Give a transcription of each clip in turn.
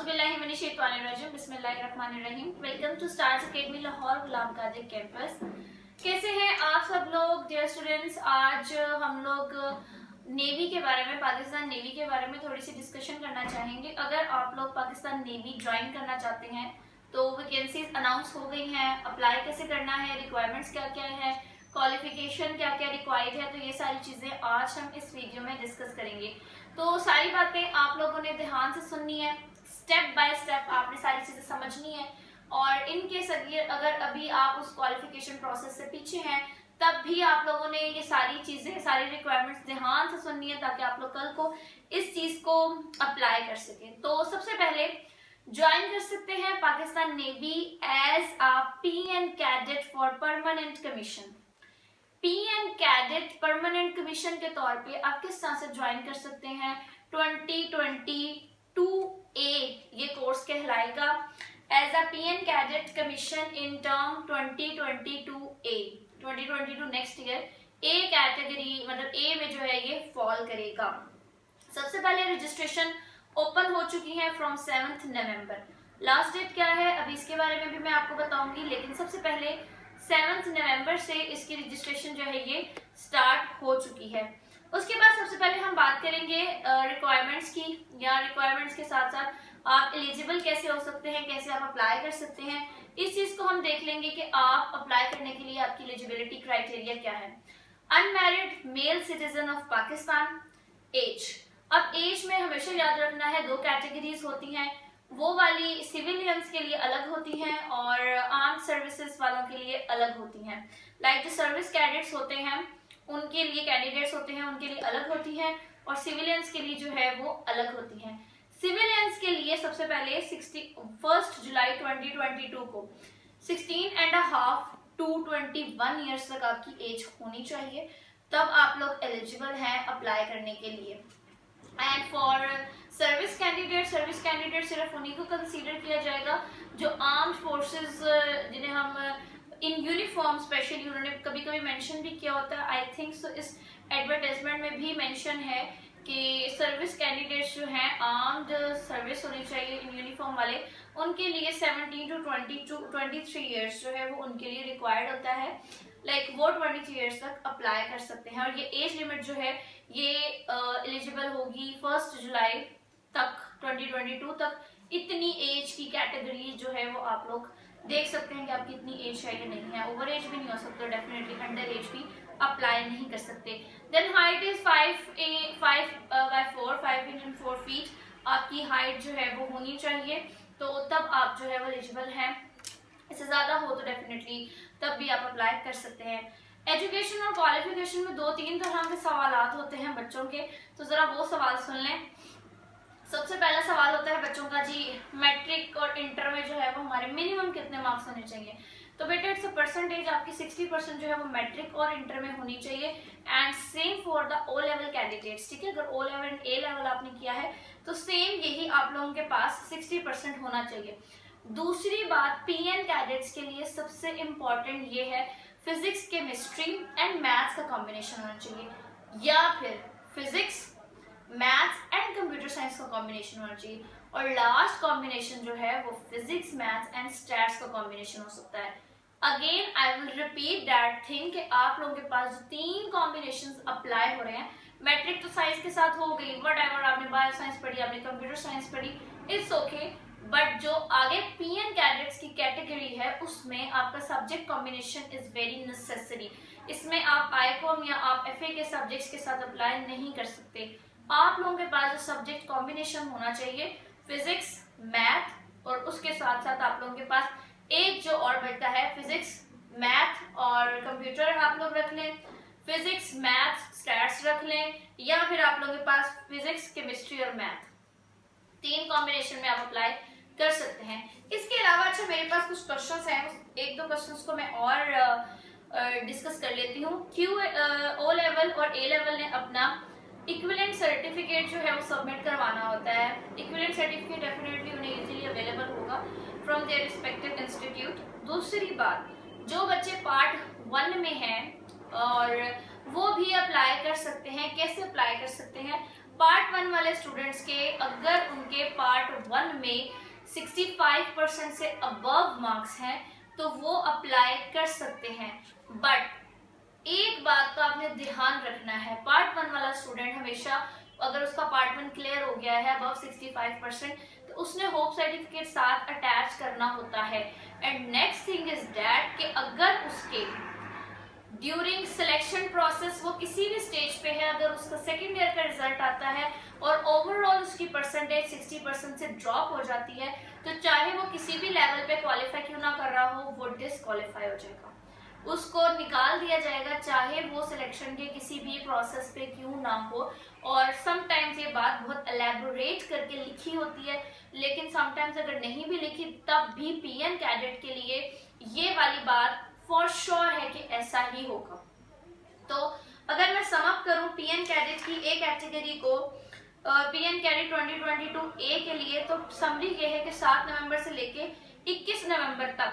औज़ुबिल्लाहिमिनश्शैतानिर्रजीम बिस्मिल्लाहिर्रहमानिर्रहीम। Welcome to Stars Academy Lahore Ghulam Qadir campus. कैसे हैं आप सब लोग डियर स्टूडेंट्स? आज हम लोग नेवी के बारे में, पाकिस्तान नेवी के बारे में थोड़ी सी डिस्कशन करना चाहेंगे। अगर आप लोग पाकिस्तान नेवी ज्वाइन करना चाहते हैं तो वैकेंसीज अनाउंस हो गई हैं, अप्लाई कैसे करना है, रिक्वायरमेंट्स क्या क्या है, क्वालिफिकेशन क्या क्या रिक्वायर्ड है, तो ये सारी चीज़ें आज हम इस वीडियो में डिस्कस करेंगे। तो सारी बातें आप लोगों ने ध्यान से सुननी है, स्टेप बाय स्टेप आपने सारी चीज़ें समझनी है। और इन केस अगर अभी आप उस क्वालिफिकेशन प्रोसेस से पीछे हैं तब भी आप लोगों ने ये सारी चीज़ें, सारी रिक्वायरमेंट्स ध्यान से सुननी है ताकि आप लोग कल को इस चीज़ को अप्लाई कर सकें। तो सबसे पहले ज्वाइन कर सकते हैं Pakistan navy as a PN cadet for permanent commission. PN cadet permanent commission के तौर पे आप किस तरह से ज्वाइन कर सकते हैं? 2022A ये कोर्स कहलाएगा as a PN cadet commission in term 2022A 2022 next year A category, मतलब ए में जो है ये फॉल करेगा। सबसे पहले रजिस्ट्रेशन ओपन हो चुकी है फ्रॉम 7 नवंबर। लास्ट डेट क्या है अभी इसके बारे में भी मैं आपको बताऊंगी, लेकिन सबसे पहले 7 नवंबर से इसकी रजिस्ट्रेशन जो है ये स्टार्ट हो चुकी है। उसके बाद सबसे पहले हम बात करेंगे रिक्वायरमेंट्स की, या रिक्वायरमेंट्स के साथ साथ आप एलिजिबल कैसे हो सकते हैं, कैसे आप अप्लाई कर सकते हैं, इस चीज को हम देख लेंगे कि आप अप्लाई करने के लिए आपकी एलिजिबिलिटी क्राइटेरिया क्या है। Unmarried male citizen of Pakistan. Age, अब एज में हमेशा याद रखना है दो कैटेगरीज होती हैं, वो वाली सिविलियंस के लिए अलग होती हैं और आर्म्ड सर्विसेज वालों के लिए अलग होती हैं। लाइक जो सर्विस कैडेट्स होते हैं उनके लिए, कैंडिडेट्स होते हैं उनके लिए अलग होती हैं, और सिविलियंस के लिए जो है वो अलग होती हैं। सिविलियंस के लिए सबसे पहले 1 जुलाई 2022 को 16.5 to 21 ईयर्स तक आपकी एज होनी चाहिए, तब आप लोग एलिजिबल हैं अप्लाई करने के लिए। एंड फॉर सर्विस कैंडिडेट सिर्फ उन्हीं को कंसीडर किया जाएगा जो आर्म्ड फोर्सेस, जिन्हें हम इन यूनिफॉर्म, स्पेशली उन्होंने कभी कभी मेंशन भी किया होता है, आई थिंक सो इस एडवर्टाइजमेंट में भी मेंशन है कि सर्विस कैंडिडेट्स जो हैं आर्म्ड सर्विस होनी चाहिए इन यूनिफॉर्म वाले, उनके लिए 17 to 23 ईयर्स जो है वो उनके लिए रिक्वायर्ड होता है। लाइक वो 23 ईयर्स तक अप्लाई कर सकते हैं, और ये एज लिमिट जो है ये एलिजिबल होगी 1 जुलाई तक 2022 तक। इतनी एज की कैटेगरी जो है वो आप लोग देख सकते हैं कि आपकी इतनी एज है या नहीं है। ओवर एज भी नहीं हो सकता, डेफिनेटली अंडर एज भी अप्लाई नहीं कर सकते। Then height is 5 inch and 4 feet आपकी हाइट जो है वो होनी चाहिए, तो तब आप जो है वो एलिजिबल हैं। इससे ज़्यादा हो तो डेफिनेटली तब भी आप अप्लाई कर सकते हैं। एजुकेशन और क्वालिफिकेशन में 2-3 तरह के सवाल होते हैं बच्चों के, तो ज़रा वो सवाल सुन लें। सबसे पहला सवाल होता है बच्चों का, जी मैट्रिक और इंटर में जो है वो हमारे मिनिमम कितने मार्क्स होने चाहिए? तो बेटा इट्स अ परसेंटेज, आपकी 60% जो है वो मैट्रिक और इंटर में होनी चाहिए। And same for the O level candidates, ठीक है? अगर O level and A level आपने किया है तो सेम यही आप लोगों के पास 60% होना चाहिए। दूसरी बात, पीएन कैडेट्स के लिए सबसे इम्पॉर्टेंट ये है फिजिक्स, केमिस्ट्री एंड मैथ्स का कॉम्बिनेशन होना चाहिए, या फिर physics, maths and computer science का कॉम्बिनेशन होना चाहिए, और लास्ट कॉम्बिनेशन जो है वो फिजिक्स, मैथ्स एंड स्टैट्स का कॉम्बिनेशन हो सकता है। Again I will repeat that thing कि आप लोगों के पास जो 3 कॉम्बिनेशंस अप्लाई हो रहे हैं, मैट्रिक तो साइंस के साथ हो गई, व्हाटएवर, आपने बायो साइंस पढ़ी, आपने कंप्यूटर साइंस पढ़ी, इट्स ओके, बट जो आगे पीएन कैडेट्स की कैटेगरी है उसमें आपका subject combination is very necessary. इसमें आप आईकॉम या आप एफए के सब्जेक्ट्स के साथ अप्लाई नहीं कर सकते। आप लोगों के पास जो सब्जेक्ट कॉम्बिनेशन होना चाहिए फिजिक्स, मैथ, और उसके साथ साथ आप लोगों के पास एक जो और बचता है फिजिक्स, मैथ और कंप्यूटर आप लोग रख लें, फिजिक्स, मैथ, स्टैट्स रख लें, या फिर आप लोगों के पास फिजिक्स, केमिस्ट्री और मैथ, 3 कॉम्बिनेशन में आप अप्लाई कर सकते हैं। इसके अलावा अच्छा मेरे पास कुछ क्वेश्चंस हैं, उस 1-2 क्वेश्चंस को मैं और डिस्कस कर लेती हूँ। क्यों ओ लेवल और ए लेवल ने अपना इक्विवेलेंट सर्टिफिकेट जो है वो सबमिट करवाना होता है। इक्विवेलेंट सर्टिफिकेट डेफिनेटली उन्हें इजीली अवेलेबल होगा फ्रॉम देयर रिस्पेक्टिव इंस्टीट्यूट। दूसरी बात, जो बच्चे पार्ट 1 में हैं और वो भी अप्लाई कर सकते हैं। कैसे अप्लाई कर सकते हैं? पार्ट 1 वाले स्टूडेंट्स के अगर उनके पार्ट 1 में 65% से अबव मार्क्स हैं तो वो अप्लाई कर सकते हैं। बट एक बात तो आपने ध्यान रखना है, पार्ट 1 वाला स्टूडेंट हमेशा अगर उसका पार्ट 1 क्लियर हो गया है अबव 65%, तो उसने होप सर्टिफिकेट साथ अटैच करना होता है। And next thing is that कि अगर उसके ड्यूरिंग सिलेक्शन प्रोसेस वो किसी भी स्टेज पे है, अगर उसका सेकेंड ईयर का रिजल्ट आता है और ओवरऑल उसकी परसेंटेज 60% से ड्रॉप हो जाती है, तो चाहे वो किसी भी लेवल पे क्वालिफाई क्यों ना कर रहा हो, वो डिसक्वालीफाई हो जाएगा, उसको निकाल दिया जाएगा, चाहे वो सिलेक्शन के किसी भी प्रोसेस पे क्यों ना हो। और समटाइम्स ये बात बहुत एलैबोरेट करके लिखी होती है, लेकिन समटाइम्स अगर नहीं भी लिखी तब भी पीएन कैडेट के लिए ये वाली बात फॉर श्योर है कि ऐसा ही होगा। तो अगर मैं सम अप करूं पीएन कैडेट की ए कैटेगरी को, पीएन कैडेट 2022 ए के लिए, तो समरी ये है कि 7 नवंबर से लेके 21 नवंबर तक,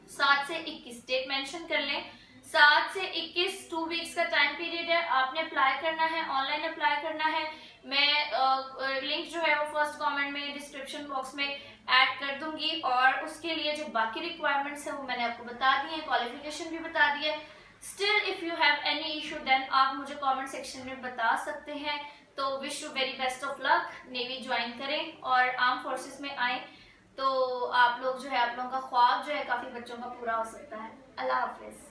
7 से 21 डेट मेंशन कर लें, 7 से 21 2 वीक्स का टाइम पीरियड है। आपने अप्लाई करना है, ऑनलाइन अप्लाई करना है। मैं लिंक जो है वो फर्स्ट कमेंट में डिस्क्रिप्शन बॉक्स में ऐड कर दूंगी, और उसके लिए जो बाकी रिक्वायरमेंट्स है वो मैंने आपको बता दी है, क्वालिफिकेशन भी बता दी है। Still if you have any issue then आप मुझे कमेंट सेक्शन में बता सकते हैं। तो wish you very best of luck, navy join करें और आर्म फोर्सेस में आए, तो आप लोग जो है, आप लोगों का ख्वाब जो है काफी बच्चों का पूरा हो सकता है। अल्लाह हाफिज।